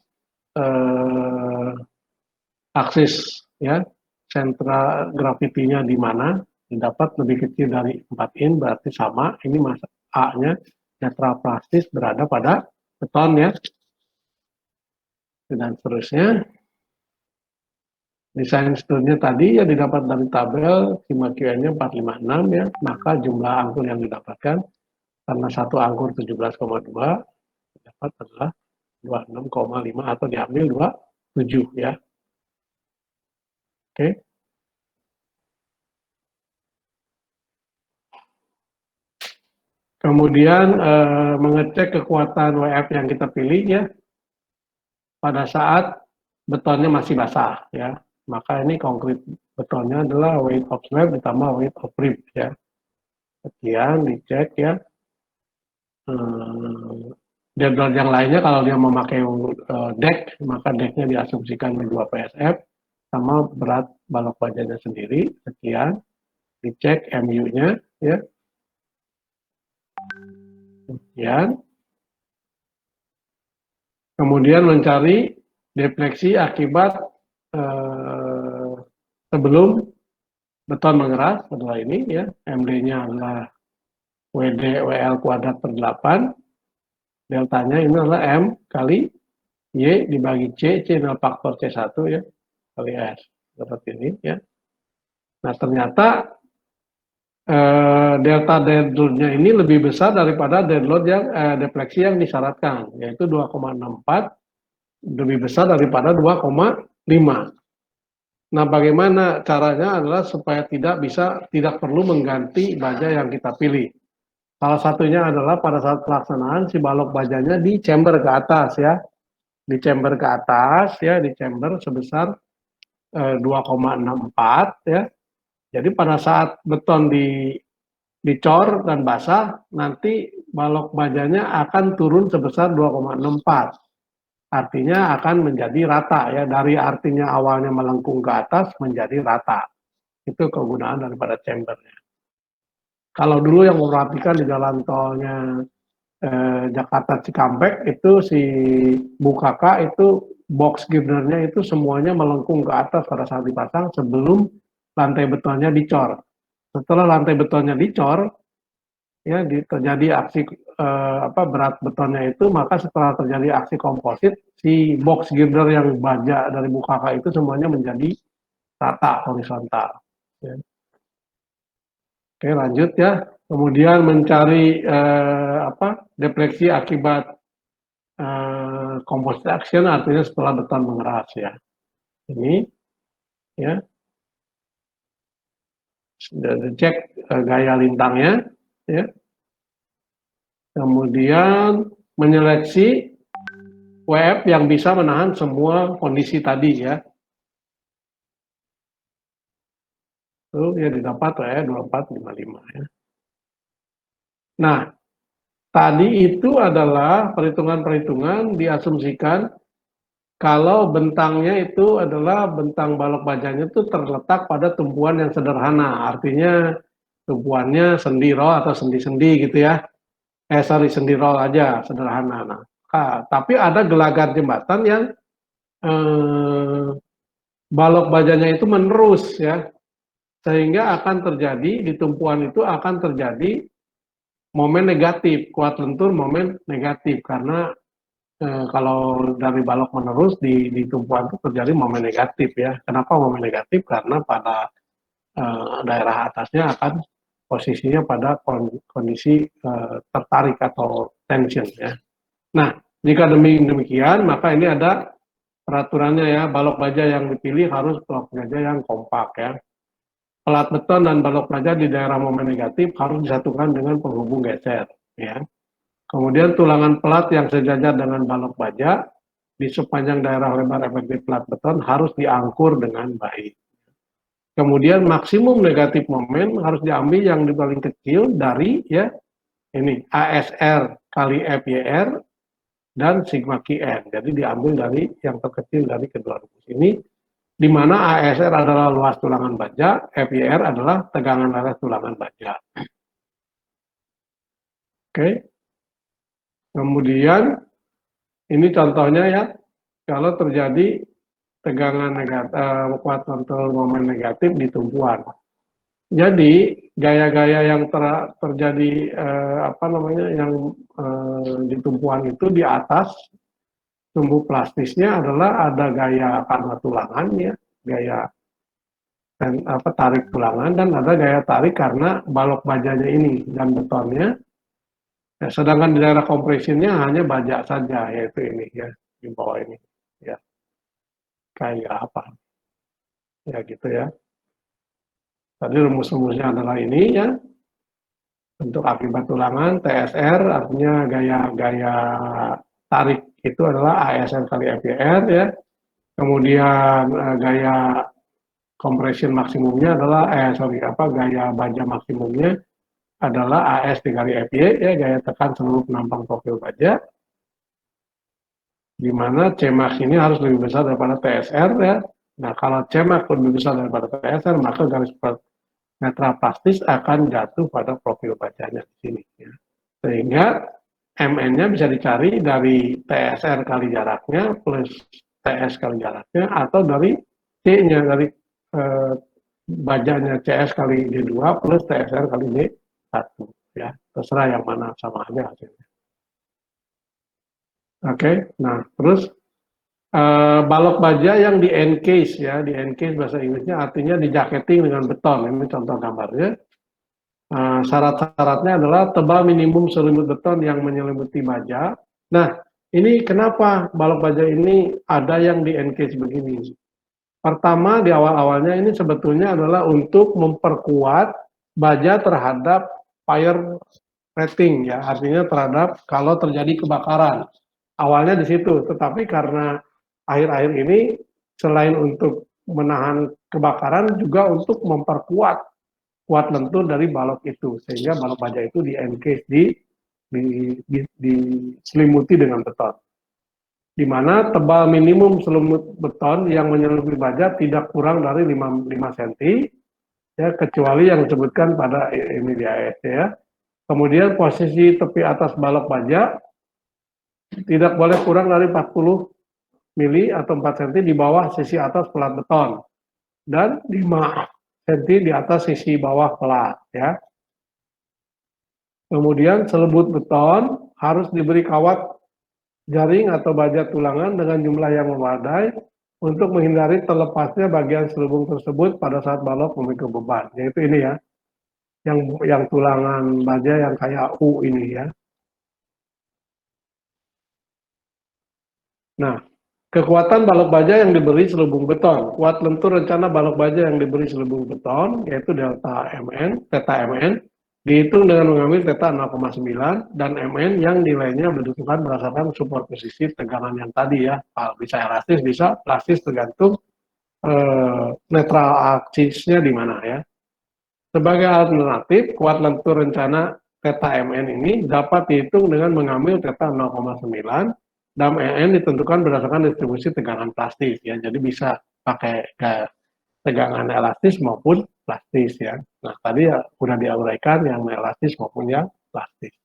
Aksis ya, sentra gravitinya di mana, didapat lebih kecil dari 4 in, berarti sama, ini masa A-nya, netral plastis berada pada beton ya, dan seterusnya. Desain studnya tadi ya didapat dari tabel, sigma QN-nya 456 ya, maka jumlah angkur yang didapatkan, karena satu angkur 17,2, dapat adalah 26,5 atau diambil 27 ya. Oke. Kemudian mengecek kekuatan WF yang kita pilih ya pada saat betonnya masih basah ya. Maka ini konkret betonnya adalah weight of slab ditambah weight of rib ya. Kemudian dicek ya. Deadload yang lainnya kalau dia memakai deck maka decknya diasumsikan 2 PSF sama berat balok bajanya sendiri. Sekian dicek MU-nya ya. Kemudian mencari defleksi akibat sebelum beton mengeras setelah ini ya, MD-nya adalah WD WL kuadrat per 8, deltanya ini adalah M kali Y dibagi C nol faktor C1 ya, kali S, seperti ini ya. Nah ternyata delta deadload-nya ini lebih besar daripada deadload yang defleksi yang disyaratkan, yaitu 2,64, lebih besar daripada 2,5. Nah, bagaimana caranya adalah supaya tidak perlu mengganti baja yang kita pilih. Salah satunya adalah pada saat pelaksanaan si balok bajanya di chamber ke atas ya. Di chamber ke atas ya, di chamber sebesar 2,64 ya. Jadi pada saat beton dicor dan basah, nanti balok bajanya akan turun sebesar 2,64. Artinya akan menjadi rata ya, dari artinya awalnya melengkung ke atas menjadi rata. Itu kegunaan daripada chambernya. Kalau dulu yang memperhatikan di jalan tolnya Jakarta Cikampek itu si Bukaka itu box girdernya itu semuanya melengkung ke atas pada saat dipasang sebelum lantai betonnya dicor. Setelah lantai betonnya dicor, ya terjadi aksi berat betonnya itu, maka setelah terjadi aksi komposit, si box girder yang baja dari Bukaka itu semuanya menjadi rata horizontal. Ya. Oke, lanjut ya. Kemudian mencari defleksi akibat composite action, artinya setelah beton mengeras ya. Ini ya. Sudah dicek gaya lintangnya ya. Kemudian menyeleksi WF yang bisa menahan semua kondisi tadi ya. Itu ya didapat ya 2455 ya. Nah, tadi itu adalah perhitungan-perhitungan diasumsikan kalau bentangnya itu adalah bentang balok bajanya itu terletak pada tumpuan yang sederhana, artinya tumpuannya sendi roll atau sendi-sendi gitu ya. Sorry, sendi roll aja, sederhana. Nah, tapi ada gelagar jembatan yang balok bajanya itu menerus ya, sehingga akan terjadi di tumpuan itu akan terjadi momen negatif, kuat lentur momen negatif karena kalau dari balok menerus di tumpuan itu terjadi momen negatif ya. Kenapa momen negatif? Karena pada daerah atasnya akan posisinya pada kondisi tertarik atau tension ya. Nah, jika demikian maka ini ada peraturannya ya, balok baja yang dipilih harus balok baja yang kompak ya. Pelat beton dan balok baja di daerah momen negatif harus disatukan dengan penghubung geser ya. Kemudian tulangan pelat yang sejajar dengan balok baja di sepanjang daerah lebar efektif pelat beton harus diangkur dengan baik. Kemudian maksimum negatif momen harus diambil yang di paling kecil dari ya ini ASR kali FYR dan sigma QN. Jadi diambil dari yang terkecil dari kedua rumus ini, di mana ASR adalah luas tulangan baja, FYR adalah tegangan leres tulangan baja. Oke. Kemudian ini contohnya ya, kalau terjadi tegangan negatif, kuat lentur momen negatif di tumpuan. Jadi gaya-gaya yang terjadi yang di tumpuan itu di atas tumbuh plastisnya adalah ada gaya karena tulangan ya, gaya tarik tulangan dan ada gaya tarik karena balok bajanya ini dan betonnya. Ya, sedangkan di daerah kompresinya hanya baja saja yaitu ini ya di bawah ini ya kayak apa ya gitu ya. Tadi rumus-rumusnya adalah ini ya. Untuk akibat tulangan, TSR artinya gaya tarik itu adalah ASR kali FYR ya. Kemudian gaya compression maksimumnya adalah gaya baja maksimumnya adalah AS dikali FY ya, gaya tekan seluruh penampang profil baja. Di mana Cmax ini harus lebih besar daripada TSR ya. Nah, kalau Cmax lebih besar daripada TSR, maka garis netral plastis akan jatuh pada profil bajanya di sini ya. Sehingga MN-nya bisa dicari dari TSR kali jaraknya plus TS kali jaraknya atau dari C-nya dari bajanya CS kali D2 plus TSR kali D1 ya. Terserah yang mana sama aja hasilnya. Oke, nah terus balok baja yang di encase ya, di encase bahasa Inggrisnya artinya di jacketing dengan beton. Ini contoh gambarnya. Syarat-syaratnya adalah tebal minimum selimut beton yang menyelimuti baja. Nah, ini kenapa balok baja ini ada yang di encase begini? Pertama, di awal-awalnya ini sebetulnya adalah untuk memperkuat baja terhadap fire rating ya, artinya terhadap kalau terjadi kebakaran. Awalnya di situ, tetapi karena akhir-akhir ini selain untuk menahan kebakaran juga untuk memperkuat kuat lentur dari balok itu, sehingga balok baja itu di encase diselimuti dengan beton. Di mana tebal minimum selimut beton yang menyelimuti baja tidak kurang dari 5 cm, ya, kecuali yang disebutkan pada ini di AS ya. Kemudian posisi tepi atas balok baja tidak boleh kurang dari 40 mili atau 4 cm di bawah sisi atas pelat beton dan 5 cm di atas sisi bawah pelat ya. Kemudian selebut beton harus diberi kawat jaring atau baja tulangan dengan jumlah yang memadai untuk menghindari terlepasnya bagian selubung tersebut pada saat balok memikul beban. Yaitu ini ya, yang tulangan baja yang kayak U ini ya. Nah, kekuatan balok baja yang diberi selubung beton. Kuat lentur rencana balok baja yang diberi selubung beton, yaitu delta MN, theta MN, dihitung dengan mengambil theta 0,9 dan MN yang nilainya ditentukan berdasarkan superposisi tegangan yang tadi ya. Bisa elastis, bisa plastis tergantung netral aksisnya di mana ya. Sebagai alternatif, kuat lentur rencana theta MN ini dapat dihitung dengan mengambil theta 0,9 Dam EN ditentukan berdasarkan distribusi tegangan plastis ya. Jadi bisa pakai tegangan elastis maupun plastis ya. Nah, tadi ya udah diuraikan yang elastis maupun yang plastis.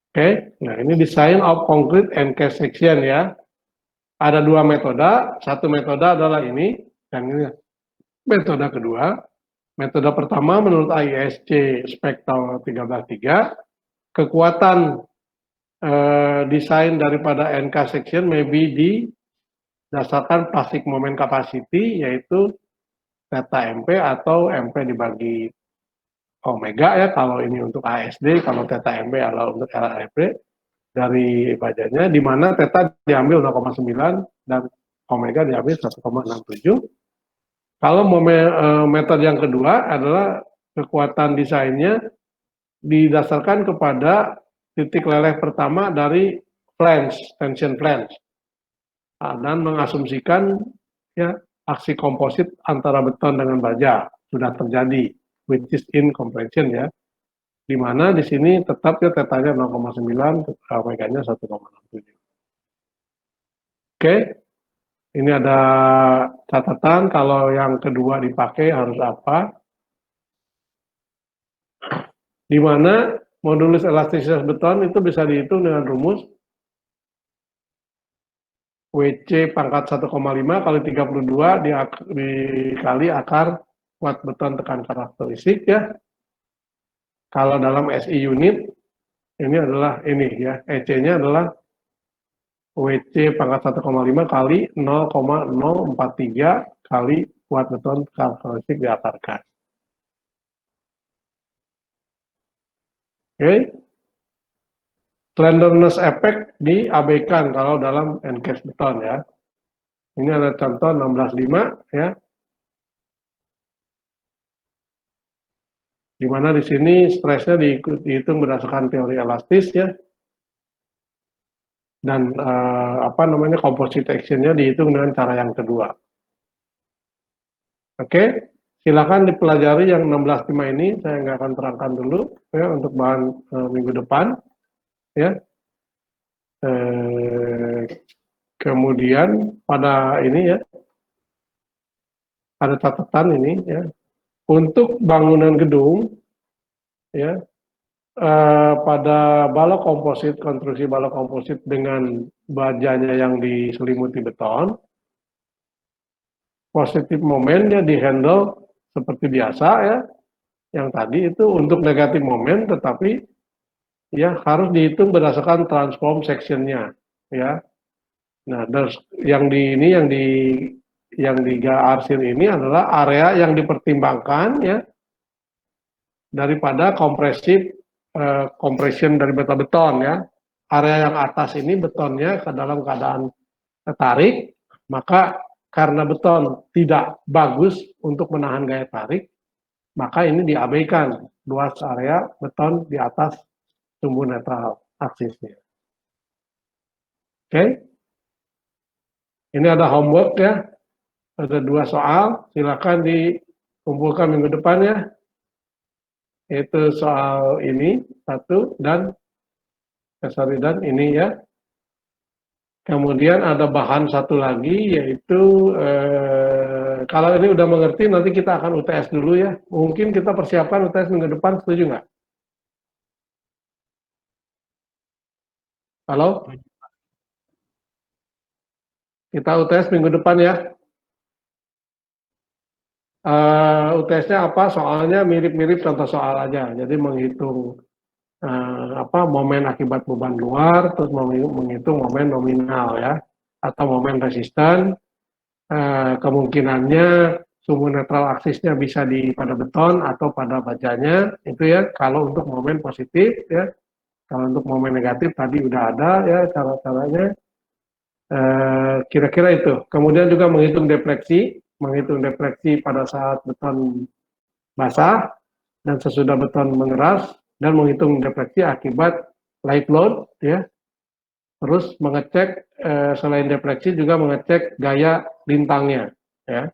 Oke, nah ini design of concrete and cast section ya. Ada dua metode, satu metode adalah ini, dan ini metode kedua. Metode pertama menurut ISC spek tahun 13.3, kekuatan desain daripada NK section may be didasarkan plastic moment capacity, yaitu theta MP atau MP dibagi omega ya, kalau ini untuk ASD, kalau theta MP adalah untuk LRP dari bajanya, di mana theta diambil 0,9 dan omega diambil 1,67. Kalau metode yang kedua adalah kekuatan desainnya didasarkan kepada titik leleh pertama dari flange, tension flange, dan mengasumsikan ya aksi komposit antara beton dengan baja sudah terjadi, which is in compression ya, di mana di sini tetap ya tetanya 0,9, omeganya 1,67. Oke, ini ada catatan kalau yang kedua dipakai harus apa, di mana modulus elastisitas beton itu bisa dihitung dengan rumus WC pangkat 1,5 kali 32 dikali akar kuat beton tekan karakteristik ya. Kalau dalam SI unit ini adalah ini ya, EC-nya adalah WC pangkat 1,5 kali 0,043 kali kuat beton karakteristik diakarkan. Oke. Slenderness effect diabaikan kalau dalam encase beton ya. Ini ada contoh 16.5 ya. Di mana di sini stresnya dihitung berdasarkan teori elastis ya. Dan composite actionnya dihitung dengan cara yang kedua. Oke, silakan dipelajari yang 16.5 ini, saya nggak akan terangkan dulu ya untuk bahan minggu depan ya. Kemudian pada ini ya, ada catatan ini ya, untuk bangunan gedung ya, pada balok komposit, konstruksi balok komposit dengan bajanya yang diselimuti beton, positif momennya dihandle seperti biasa ya, yang tadi itu untuk negatif momen, tetapi ya harus dihitung berdasarkan transform sectionnya ya. Nah, yang diarsir ini adalah area yang dipertimbangkan ya daripada compression dari beton ya. Area yang atas ini betonnya ke dalam keadaan tarik, maka karena beton tidak bagus untuk menahan gaya tarik, maka ini diabaikan luas area beton di atas sumbu netral aksisnya. Oke. Ini ada homework ya, ada 2 soal, silakan dikumpulkan minggu depan ya. Itu soal ini, 1, dan ini ya. Kemudian ada bahan satu lagi, yaitu kalau ini udah mengerti, nanti kita akan UTS dulu ya. Mungkin kita persiapkan UTS minggu depan, setuju nggak? Halo? Kita UTS minggu depan ya. UTS-nya apa? Soalnya mirip-mirip contoh soal aja. Jadi menghitung momen akibat beban luar, terus menghitung momen nominal ya, atau momen resisten. Kemungkinannya sumbu netral aksisnya bisa pada beton atau pada bajanya, itu ya. Kalau untuk momen positif ya. Kalau untuk momen negatif tadi udah ada ya cara-caranya. Kira-kira itu. Kemudian juga menghitung defleksi pada saat beton basah dan sesudah beton mengeras, dan menghitung defleksi akibat light load ya. Terus mengecek selain defleksi juga mengecek gaya lintangnya ya.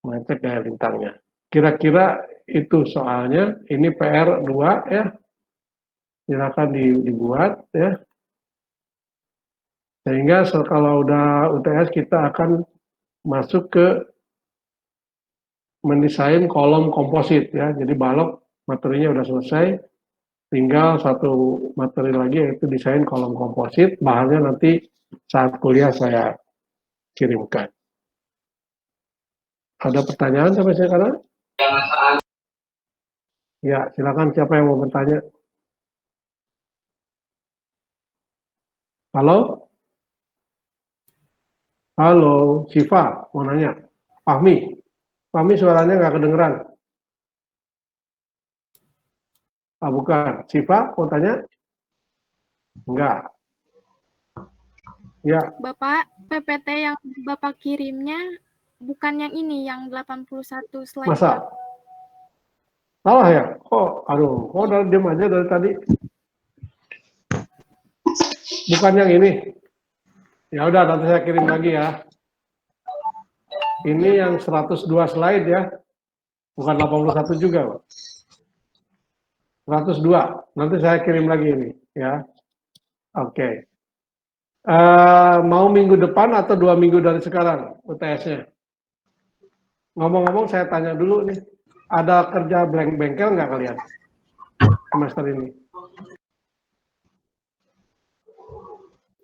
Mengecek gaya lintangnya. Kira-kira itu soalnya. Ini PR 2 ya. silakan dibuat ya. Sehingga kalau udah UTS kita akan masuk ke mendesain kolom komposit ya. Jadi balok materinya udah selesai, tinggal satu materi lagi yaitu desain kolom komposit. Bahannya nanti saat kuliah saya kirimkan. Ada pertanyaan sampai sekarang? Ya, silakan siapa yang mau bertanya? Halo? Halo, Siva mau nanya. Fahmi? Fahmi suaranya nggak kedengeran. Ah, bukan. Siva mau tanya? Enggak. Ya, Bapak, PPT yang Bapak kirimnya bukan yang ini, yang 81 slide. masa? Pak. Salah ya? Kok udah diam aja dari tadi? Bukan yang ini. Ya udah, nanti saya kirim lagi ya. Ini yang 102 slide ya. Bukan 81 juga, Pak. 102. Nanti saya kirim lagi ini ya. Oke. Mau minggu depan atau 2 minggu dari sekarang UTS-nya? Ngomong-ngomong saya tanya dulu nih. Ada kerja blank bengkel nggak kalian semester ini?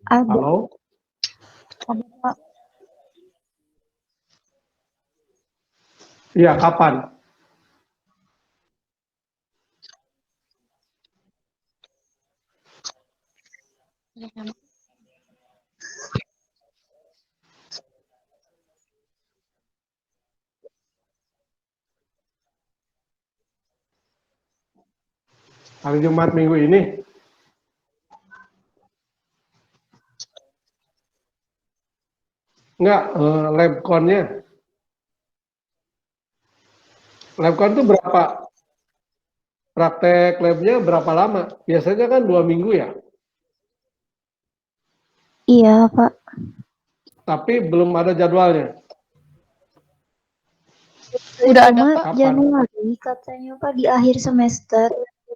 Ada. Halo? Ada, Pak. Iya, kapan? Hari Jumat minggu ini? Enggak, labcon-nya. Labcon itu berapa? Praktek labnya berapa lama? Biasanya kan 2 minggu ya? Iya, Pak. Tapi belum ada jadwalnya. Udah ada, ada, Pak. Kapan? Januari katanya, Pak, di akhir semester.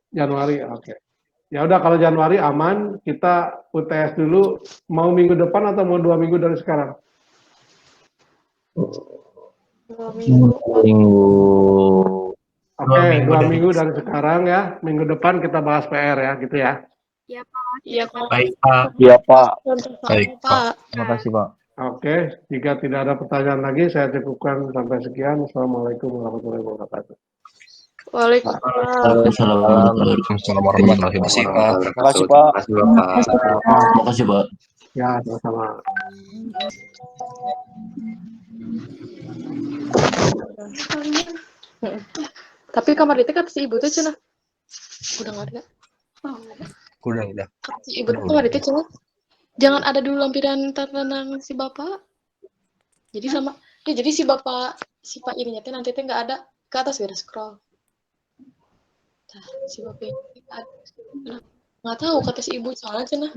Januari, oke. Ya udah kalau Januari aman, kita UTS dulu. Mau minggu depan atau mau 2 minggu dari sekarang? 2 minggu. Minggu. Oke, 2 minggu dari sekarang ya. Minggu depan kita bahas PR ya, gitu ya. Iya, Pak. Iya, Pak. Baik, Pak. Iya Pak, Baik, Pak. terima kasih Pak. Oke, jika tidak ada pertanyaan lagi, saya cukupkan sampai sekian. Assalamualaikum warahmatullahi wabarakatuh. Waalaikumsalam warahmatullahi wabarakatuh. Terima kasih Pak. Terima kasih, Pak. Ya, sama-sama. Tapi kamar itu kata si ibu tuh cina udah nggak ada. Udah. Kata si ibu tuh kamar itu cina jangan ada dulu lampiran tentang si bapak. Jadi sama jadi si bapak si pak ininya teh nanti teh nggak ada ke atas udah scroll. Nah, si bapak ini nggak tahu kata si ibu soalnya cina